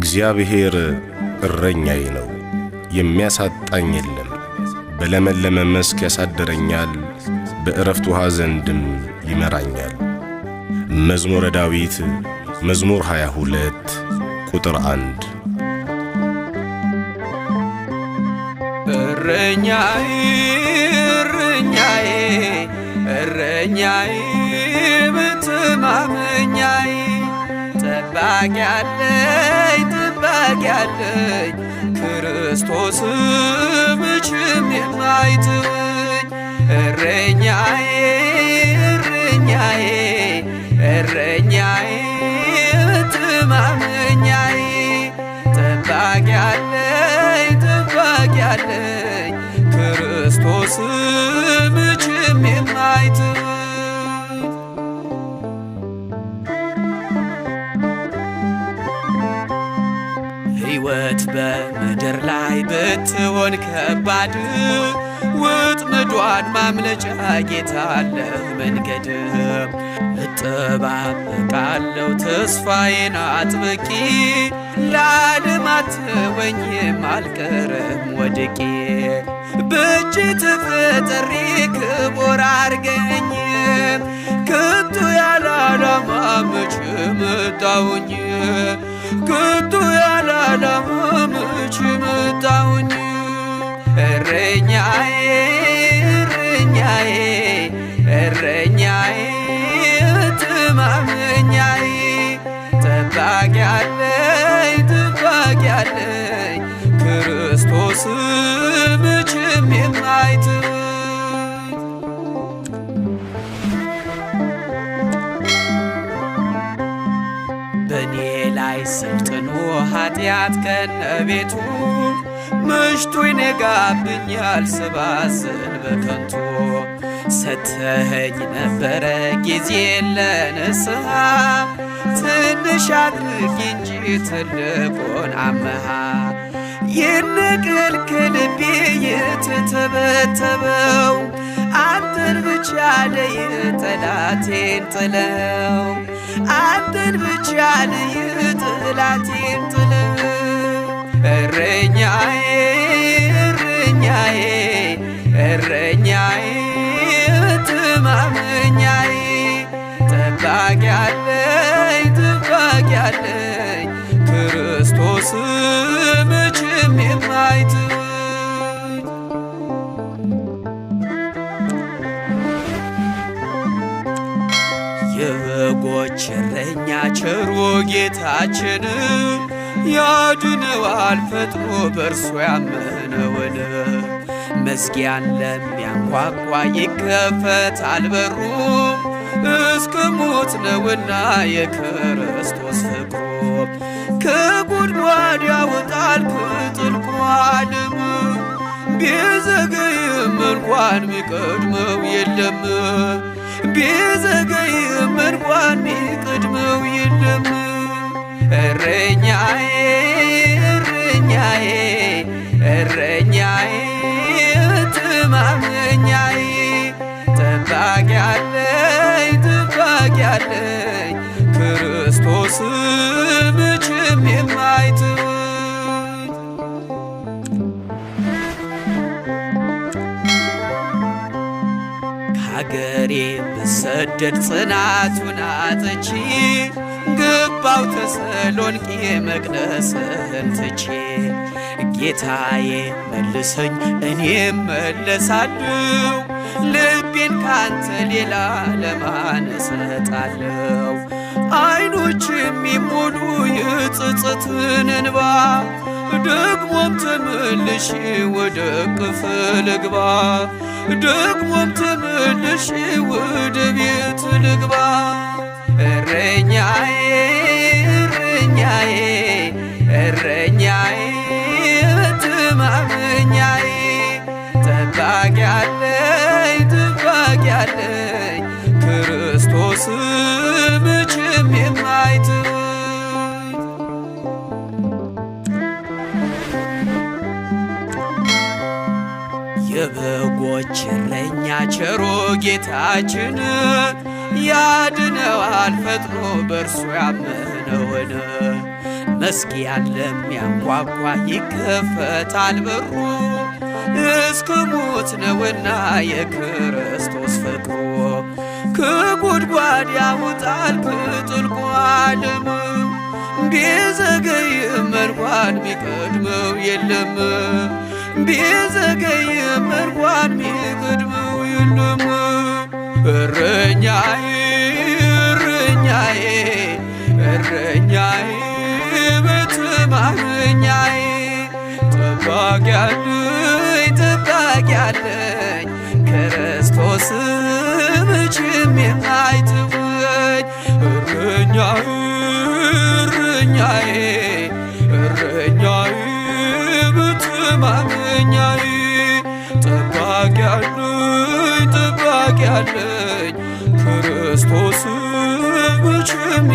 እግዚአብሔር እረኛዬ ነው፣ የሚያሳጣኝ የለም። በለመለመ መስክ ያሳድረኛል፣ በዕረፍት ውኃ ዘንድም ይመራኛል። መዝሙረ ዳዊት መዝሙር 22 ቁጥር 1። እረኛዬ እረኛዬ እረኛዬ መተማመኛዬ ጠባቂ አለኝ ክርስቶስ መቼም የማይተወኝ እረኛዬ እረኛዬ እረኛዬ መተማመኛዬ ጠባቂ አለኝ ክርስቶስ መቼም የማይተወኝ ሕይወት በምድር ላይ ብትሆን ከባድ ወጥመዷን ማምለጫ ጌታ አለህ መንገድ። እጠባበቃለሁ ተስፋዬን አጥብቄ ለዓለም አትተወኝም አልቀርም ወድቄ። በእጅ ተፈጥሬ ክቡር አርገኝ ከቶ ያለ ዓላማ መቼ መጣሁኝ ከቶ ያለ ዓላማ መቼ መጣሁኝ። እረኛዬ እረኛዬ እረኛዬ መተማመኛዬ ጠባቂ አለኝ ክርስቶስ መቼም የማይተወኝ። በእኔ ላይ ሰልጥኖ ኃጢአት ከነቤቱ መሽቶ ይነጋብኛል ስባዝን በከንቱ። ሰጥተኸኝ ነበረ ጊዜ ለንስሐ ትንሽ አድርግ እንጂ ትልቁን አመሃ። ይነቀል ከልቤ የተተበተበው አንተን ብቻ ለይ ጠላቴን ጥለው አንተን ብቻ ለይ ጠላቴን ጥለው። እረኛዬ እረኛዬ እረኛዬ መተማመኛዬ ጠባቂ አለኝ ክርስቶስ መቼም የማይተወኝ። የበጎች እረኛ ቸሩ ጌታችን ያድነዋል ፈጥኖ በእርሱ ያመነውን። መዝጊያን ለሚያንኳኳ ይከፈታል በሩ እስከ ሞት ነውና የክርስቶስ ፍቅሩ። ከጉድጓድ ያወጣል ከጥልቁ ዓለም ቢዘገይም እንኳን ሚቀድመው የለም ቢዘገይም እንኳን ሚቀድመው የለም። እረኛዬ እረኛዬ እረኛዬ መተማመኛዬ ጠባቂ አለኝ ክርስቶስ መቼም የማይተወኝ። ከአገሬ ብሰደድ ጽናቱን አጥቼ ገባው ተሰሎንቄ መቅደስህን ትቼ። ጌታዬ መልሰኝ እኔም መለሳለሁ ልቤን ካንተ ሌላ ለማን እሰጣለሁ። ዓይኖች የሚሞሉ የጸጸትን እንባ ደግሞም ተመልሼ ወደ ክፍል ልግባ ደግሞም ተመልሼ ወደ ቤት ልግባ። እረኛዬ እረኛዬ እረኛዬ መተማመኛዬ ጠባቂ አለኝ ክርስቶስ መቼም የማይተወኝ። የበጎች እረኛ ቸሮ ጌታችን ያድነ ያገኘዋል ፈጥኖ በእርሱ ያመነውን። መዝጊያን ለሚያንኳኳ ይከፈታል በሩ። እስከ ሞት ነውና የክርስቶስ ፍቅሩ። ከጉድጓድ ያወጣል ከጥልቁ ዓለም። ቢዘገይም እንኳን ሚቀድመው የለም። ቢዘገይም እንኳን ሚቀድመው የለም። እረኛዬ እረኛዬ እረኛዬ በትማረኛዬ ጠባቂ አለኝ ጠባቂ አለኝ ክርስቶስ መቼም የማይተወኝ። እረኛዬ እረኛዬ እረኛዬ በትማረኛዬ ጠባቂ አለኝ ጠባቂ አለኝ ክርስቶስ መቼም